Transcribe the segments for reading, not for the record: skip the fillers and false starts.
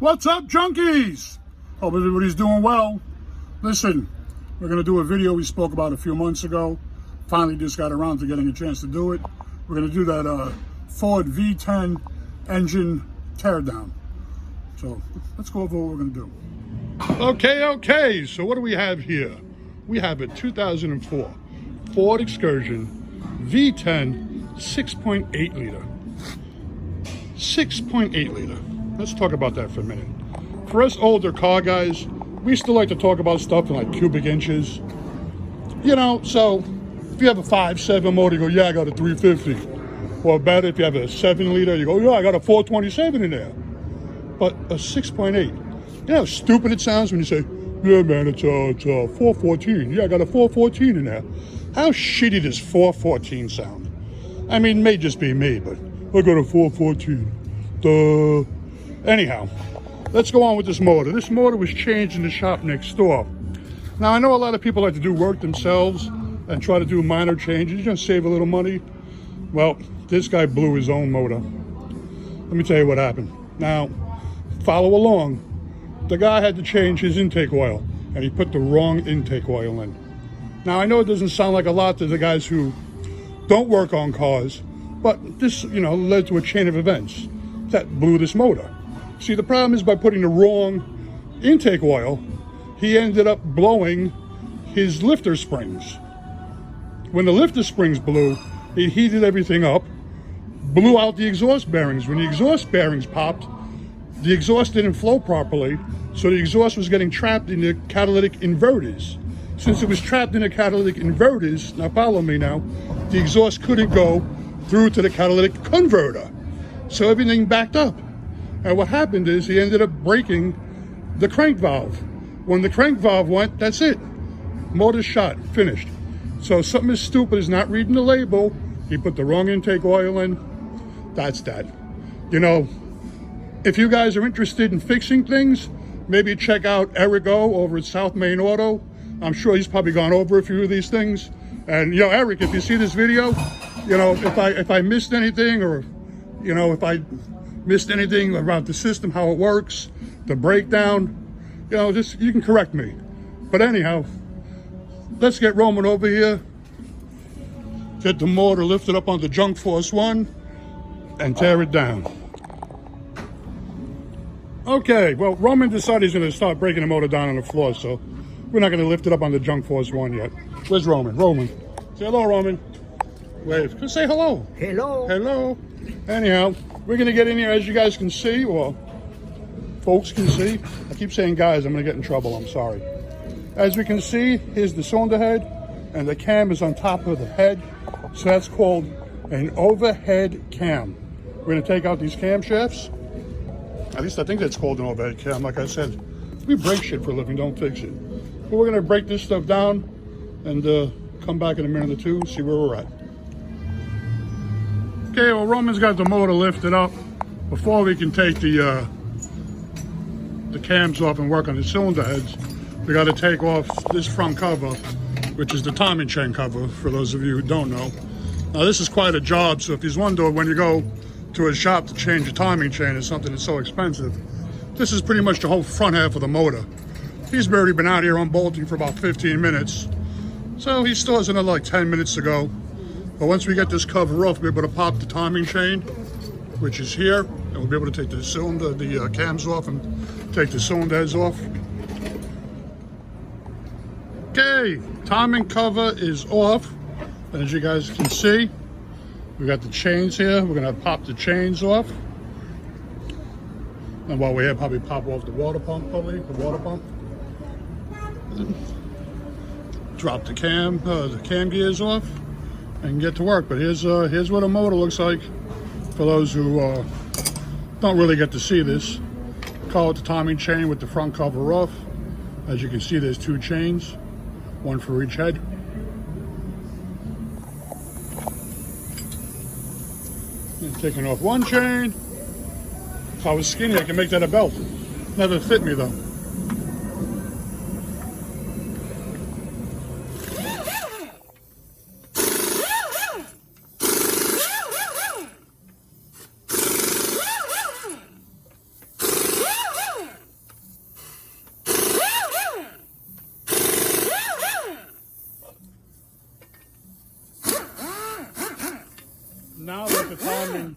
What's up, junkies? Hope everybody's doing well. Listen, we're going to do a video we spoke about a few months ago. Finally just got around to getting a chance to do it. We're going to do that Ford V10 engine teardown. So let's go over what we're going to do. Okay, so what do we have here? We have a 2004 Ford Excursion V10 6.8 liter. 6.8 liter. Let's talk about that for a minute. For us older car guys, we still like to talk about stuff in like cubic inches. You know, so if you have a 5.7 motor, you go, yeah, I got a 350. Or better, if you have a 7 liter, you go, yeah, I got a 427 in there. But a 6.8, you know how stupid it sounds when you say, yeah, man, it's a 414. Yeah, I got a 414 in there. How shitty does 414 sound? I mean, it may just be me, but I got a 414. Duh. Anyhow, let's go on with this motor. This motor was changed in the shop next door. Now, I know a lot of people like to do work themselves and try to do minor changes, just save a little money. Well, this guy blew his own motor. Let me tell you what happened. Now, follow along. The guy had to change his intake oil, and he put the wrong intake oil in. Now, I know it doesn't sound like a lot to the guys who don't work on cars, but this, you know, led to a chain of events that blew this motor. See, the problem is by putting the wrong intake oil, he ended up blowing his lifter springs. When the lifter springs blew, it heated everything up, blew out the exhaust bearings. When the exhaust bearings popped, the exhaust didn't flow properly, so the exhaust was getting trapped in the catalytic inverters. Since it was trapped in the catalytic inverters, now follow me now, the exhaust couldn't go through to the catalytic converter. So everything backed up. And what happened is he ended up breaking the crank valve. When the crank valve went, that's it. Motor shot, finished. So something as stupid as not reading the label, he put the wrong intake oil in. That's that. You know, if you guys are interested in fixing things, maybe check out Eric O over at South Main Auto. I'm sure he's probably gone over a few of these things. And, you know, Eric, if you see this video, you know, if I missed anything, or, you know, if I missed anything about the system, how it works, the breakdown, you know, just, you can correct me. But anyhow, let's get Roman over here, get the motor lifted up onto Junk Force 1, and tear it down. Okay, well, Roman decided he's going to start breaking the motor down on the floor, so we're not going to lift it up on the Junk Force 1 yet. Where's Roman? Roman. Say hello, Roman. Wave. Just say hello. Hello. Hello. Anyhow, we're going to get in here, as you guys can see, or folks can see. I keep saying guys, I'm going to get in trouble. I'm sorry. As we can see, here's the cylinder head, and the cam is on top of the head. So that's called an overhead cam. We're going to take out these camshafts. At least I think that's called an overhead cam. Like I said, we break shit for a living, don't fix it. But we're going to break this stuff down and come back in a minute or two, see where we're at. Okay, well, Roman's got the motor lifted up. Before we can take the cams off and work on the cylinder heads, we got to take off this front cover, which is the timing chain cover, for those of you who don't know. Now, this is quite a job, so if you wonder when you go to a shop to change a timing chain, it's something that's so expensive. This is pretty much the whole front half of the motor. He's already been out here unbolting for about 15 minutes, so he still has another like 10 minutes to go. But once we get this cover off, we'll be able to pop the timing chain, which is here, and we'll be able to take the cylinder, the cams off, and take the cylinder heads off. Okay, timing cover is off, and as you guys can see, we got the chains here. We're gonna pop the chains off, and while we're here, probably pop off the water pump, Drop the cam gears off, and get to work. But here's what a motor looks like for those who don't really get to see this. Call it the timing chain with the front cover off. As you can see, there's 2 chains, one for each head. And taking off one chain. If I was skinny, I could make that a belt. Never fit me though.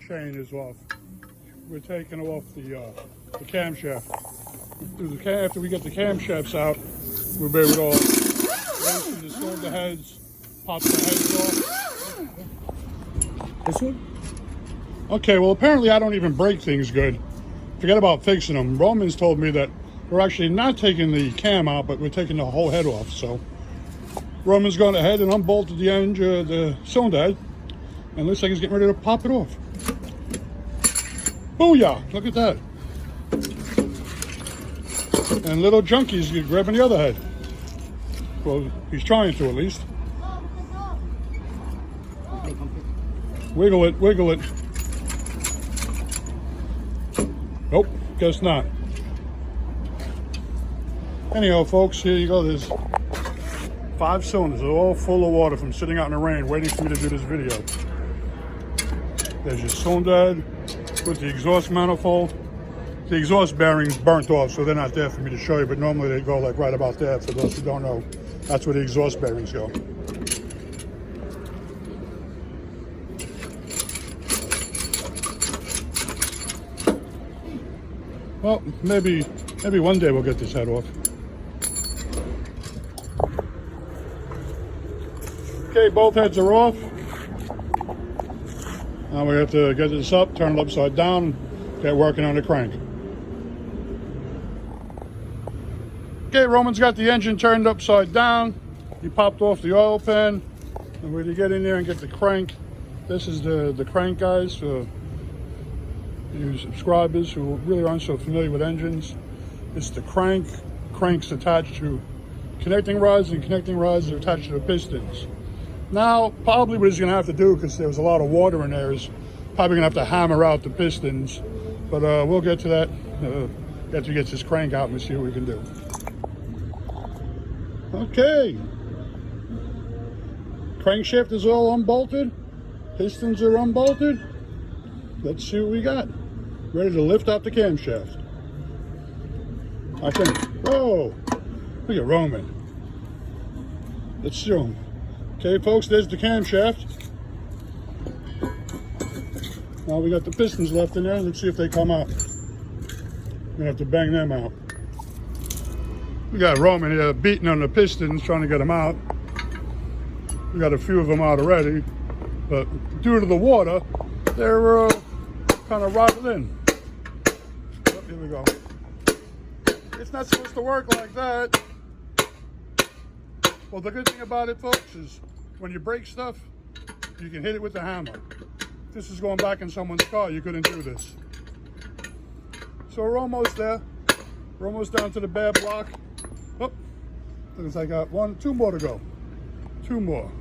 chain is off. We're taking off the camshaft. After we get the camshafts out, we'll be able to loosen the cylinder heads, pop the heads off. This one? Okay, well apparently I don't even break things good. Forget about fixing them. Roman's told me that we're actually not taking the cam out, but we're taking the whole head off. So Roman's gone ahead and unbolted the cylinder head, and looks like he's getting ready to pop it off. Booyah! Look at that. And little Junkie's grabbing the other head. Well, he's trying to at least. Wiggle it, wiggle it. Nope, guess not. Anyhow, folks, here you go. There's 5 cylinders. They're all full of water from sitting out in the rain waiting for me to do this video. There's your cylinder head with the exhaust manifold. The exhaust bearings burnt off, so they're not there for me to show you, but normally they go like right about there. For those who don't know, that's where the exhaust bearings go. Well, maybe one day we'll get this head off. Okay, both heads are off. Now we have to get this up, turn it upside down, get working on the crank. Okay, Roman's got the engine turned upside down. He popped off the oil pan. And we're to get in there and get the crank. This is the crank, guys, for you subscribers who really aren't so familiar with engines. It's the crank. Crank's attached to connecting rods, and connecting rods are attached to the pistons. Now, probably what he's going to have to do, because there was a lot of water in there, is probably going to have to hammer out the pistons. But we'll get to that after he gets his crank out and see what we can do. Okay. Crankshaft is all unbolted. Pistons are unbolted. Let's see what we got. Ready to lift out the camshaft. I think. Whoa! Look at Roman. Let's show him. Okay, folks, there's the camshaft. Now we got the pistons left in there. Let's see if they come out. We're gonna have to bang them out. We got Roman here beating on the pistons, trying to get them out. We got a few of them out already, but due to the water, they're kind of rotted in. Oh, here we go. It's not supposed to work like that. Well, the good thing about it, folks, is when you break stuff, you can hit it with the hammer. If this is going back in someone's car, you couldn't do this. So we're almost there. We're almost down to the bad block. Oh, looks like I got 2 more to go. 2 more.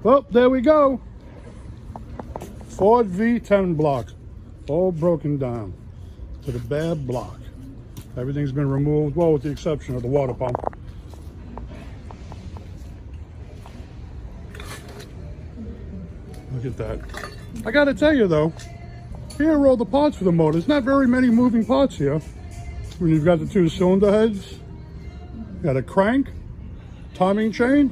Well, there we go. Ford V10 block, all broken down to the bad block. Everything's been removed, well, with the exception of the water pump. Look at that. I gotta tell you though, here are all the parts for the motor. There's not very many moving parts here. When you've got the 2 cylinder heads, you got a crank, timing chains.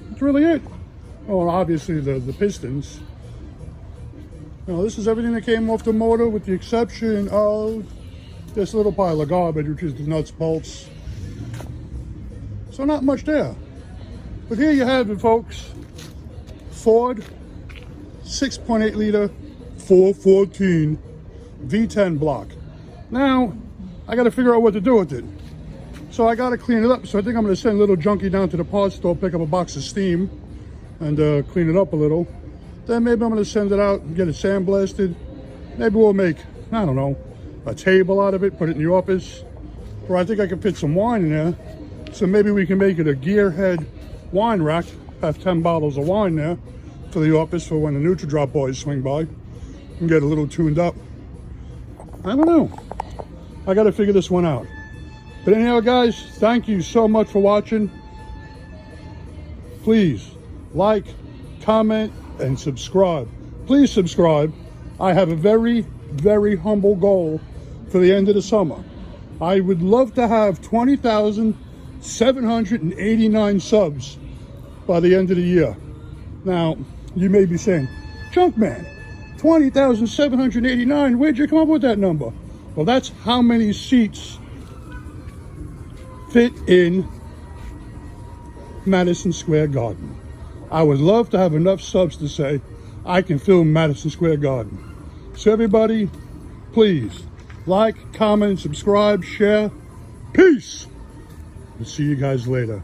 That's really it. Oh, and obviously the pistons. Now this is everything that came off the motor with the exception of this little pile of garbage, which is the nuts, bolts. So not much there. But here you have it, folks. Ford 6.8 liter 414 V10 block. Now, I got to figure out what to do with it. So I got to clean it up. So I think I'm going to send little Junkie down to the parts store, pick up a box of steam, and clean it up a little. Then maybe I'm going to send it out and get it sandblasted. Maybe we'll make, I don't know, a table out of it, put it in the office. Or I think I can fit some wine in there. So maybe we can make it a gearhead wine rack. Have 10 bottles of wine there for the office for when the NutriDrop boys swing by and get a little tuned up. I don't know. I got to figure this one out. But anyhow, guys, thank you so much for watching. Please like, comment, and subscribe. Please subscribe. I have a very, very humble goal for the end of the summer. I would love to have 20,789 subs by the end of the year. Now, You may be saying, Junkman, 20,789, where'd you come up with that number? Well, that's how many seats fit in Madison Square Garden. I would love to have enough subs to say I can fill Madison Square Garden. So everybody, please like, comment, subscribe, share. Peace. We'll see you guys later.